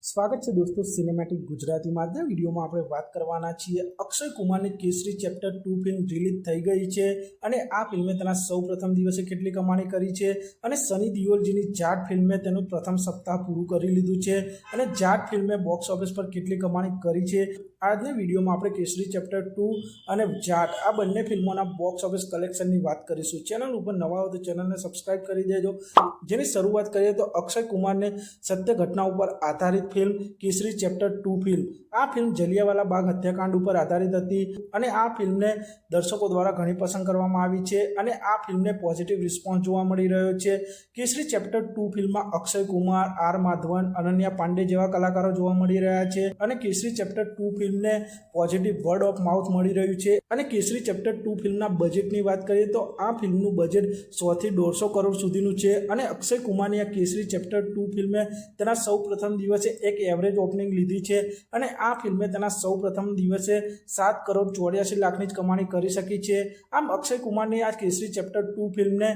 સ્વાગત છે દોસ્તો સિનેમેટિક ગુજરાતીમાં। આજના વિડીયોમાં આપણે વાત કરવાના છીએ અક્ષય કુમારની કેસરી ચેપ્ટર 2 ફિલ્મ રિલીઝ થઈ ગઈ છે અને આ ફિલ્મે તેના સૌપ્રથમ દિવસે કેટલી કમાણી કરી છે અને સની દિયોલજીની જાટ ફિલ્મે તેનું પ્રથમ સપ્તાહ પૂરું કરી લીધું છે અને જાટ ફિલ્મે બોક્સ ઓફિસ પર કેટલી કમાણી કરી છે। આજના વિડીયોમાં આપણે કેસરી ચેપ્ટર 2 અને જાટ આ બંને ફિલ્મોના બોક્સ ઓફિસ કલેક્શનની વાત કરીશું। ચેનલ ઉપર નવા હો તો ચેનલને સબસ્ક્રાઇબ કરી દેજો। જેની શરૂઆત કરીએ તો અક્ષય કુમારને સત્ય ઘટના ઉપર આધારિત फिल्म केसरी चैप्टर 2 फिल्म आ फिल्म जलियांवाला बाग हत्याकांड पर आधारित थी અને આ ફિલ્મને દર્શકો દ્વારા ઘણી પસંદ કરવામાં આવી છે અને આ ફિલ્મને પોઝિટિવ રિસ્પોન્સ જોવા મળી રહ્યો છે। કેસરી ચેપ્ટર 2 ફિલ્મમાં અક્ષય કુમાર, આર માધવન, અનન્યા પાંડે જેવા કલાકારો જોવા મળી રહ્યા છે અને કેસરી ચેપ્ટર 2 ફિલ્મને પોઝિટિવ વર્ડ ઓફ માઉથ મળી રહ્યું છે। અને કેસરી ચેપ્ટર 2 ફિલ્મના બજેટની વાત કરીએ તો આ ફિલ્મનું બજેટ 100 થી 150 કરોડ સુધીનું છે અને અક્ષય કુમારની આ કેસરી ચેપ્ટર 2 ફિલ્મે તેના સૌપ્રથમ દિવસે એક એવરેજ ઓપનિંગ લીધી છે અને આ ફિલ્મે તેના સૌપ્રથમ દિવસે 7 કરોડ 84 લાખની જ કમાણી કરી શકી છે। આમ અક્ષય કુમારની આ કેસરી ચેપ્ટર 2 ફિલ્મને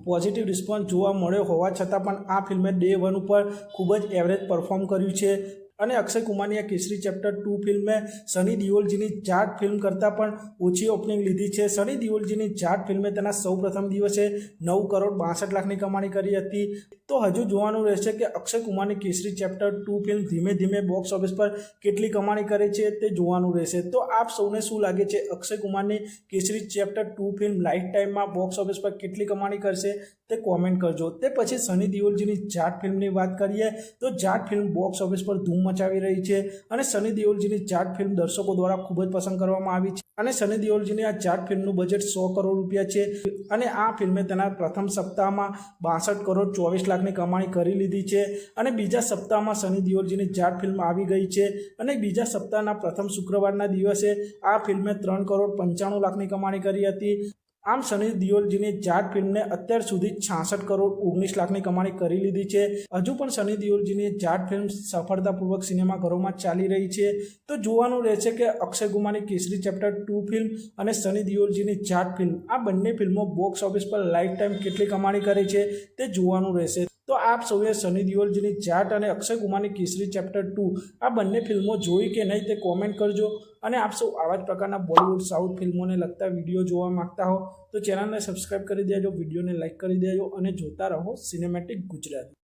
પોઝિટિવ રિસ્પોન્સ જોવા મળ્યો હોવા છતાં પણ આ ફિલ્મે ડે 1 ઉપર ખૂબ જ એવરેજ પરફોર્મ કર્યું છે અને અક્ષય કુમારની આ કેસરી ચેપ્ટર 2 ફિલ્મે સની દિયોલજીની જાટ ફિલ્મ કરતાં પણ ઓછી ઓપનિંગ લીધી છે। સની દિયોલજીની જાટ ફિલ્મે તેના સૌપ્રથમ દિવસે 9 કરોડ 62 લાખની કમાણી કરી હતી। તો હજુ જોવાનું રહેશે કે અક્ષય કુમારની કેસરી ચેપ્ટર 2 ફિલ્મ ધીમે ધીમે બોક્સ ઓફિસ પર કેટલી કમાણી કરે છે તે જોવાનું રહેશે। તો આપ સૌને શું લાગે છે અક્ષય કુમારની કેસરી ચેપ્ટર 2 ફિલ્મ લાઈફ ટાઈમમાં બોક્સ ઓફિસ પર કેટલી કમાણી કરશે તે કોમેન્ટ કરજો। તે પછી સની દિયોલજીની જાટ ફિલ્મની વાત કરીએ તો જાટ ફિલ્મ બોક્સ ઓફિસ પર ધૂમ મચાવી રહી છે અને સની દિયોલજીની જાટ ફિલ્મ દર્શકો દ્વારા ખૂબ જ પસંદ કરવામાં આવી છે અને સની દિયોલજીની આ જાટ ફિલ્મનું બજેટ 100 કરોડ રૂપિયા છે અને આ ફિલ્મે તેના પ્રથમ સપ્તાહમાં 62 કરોડ 24 લાખની કમાણી કરી લીધી છે અને બીજા સપ્તાહમાં સની દિયોલજીની જાટ ફિલ્મ આવી ગઈ છે અને બીજા સપ્તાહના પ્રથમ શુક્રવારના દિવસે આ ફિલ્મે 3 કરોડ 95 લાખની કમાણી કરી હતી। આમ સની દિયોલજીની જાટ ફિલ્મને અત્યાર સુધી 66 કરોડ 19 લાખની કમાણી કરી લીધી છે। હજુ પણ સની દિયોલજીની જાટ ફિલ્મ સફળતાપૂર્વક સિનેમાઘરોમાં ચાલી રહી છે। તો જોવાનું રહેશે કે અક્ષય કુમારની કેસરી ચેપ્ટર 2 ફિલ્મ અને સની દિયોલજીની જાટ ફિલ્મ આ બંને ફિલ્મો બોક્સ ઓફિસ પર લાઈફ ટાઈમ કેટલી કમાણી કરે છે તે જોવાનું રહેશે। તો આપ સૌએ સની દિયોલજીની જાટ અને અક્ષય કુમારની કેસરી ચેપ્ટર 2 આ બંને ફિલ્મો જોઈ કે નહીં તે કોમેન્ટ કરજો અને આપ સૌ આવા જ પ્રકારના બોલિવૂડ સાઉથ ફિલ્મોને લગતા વિડીયો જોવા માંગતા હો તો ચેનલને સબસ્ક્રાઇબ કરી દેજો, વિડીયોને લાઇક કરી દેજો અને જોતા રહો સિનેમેટિક ગુજરાતી।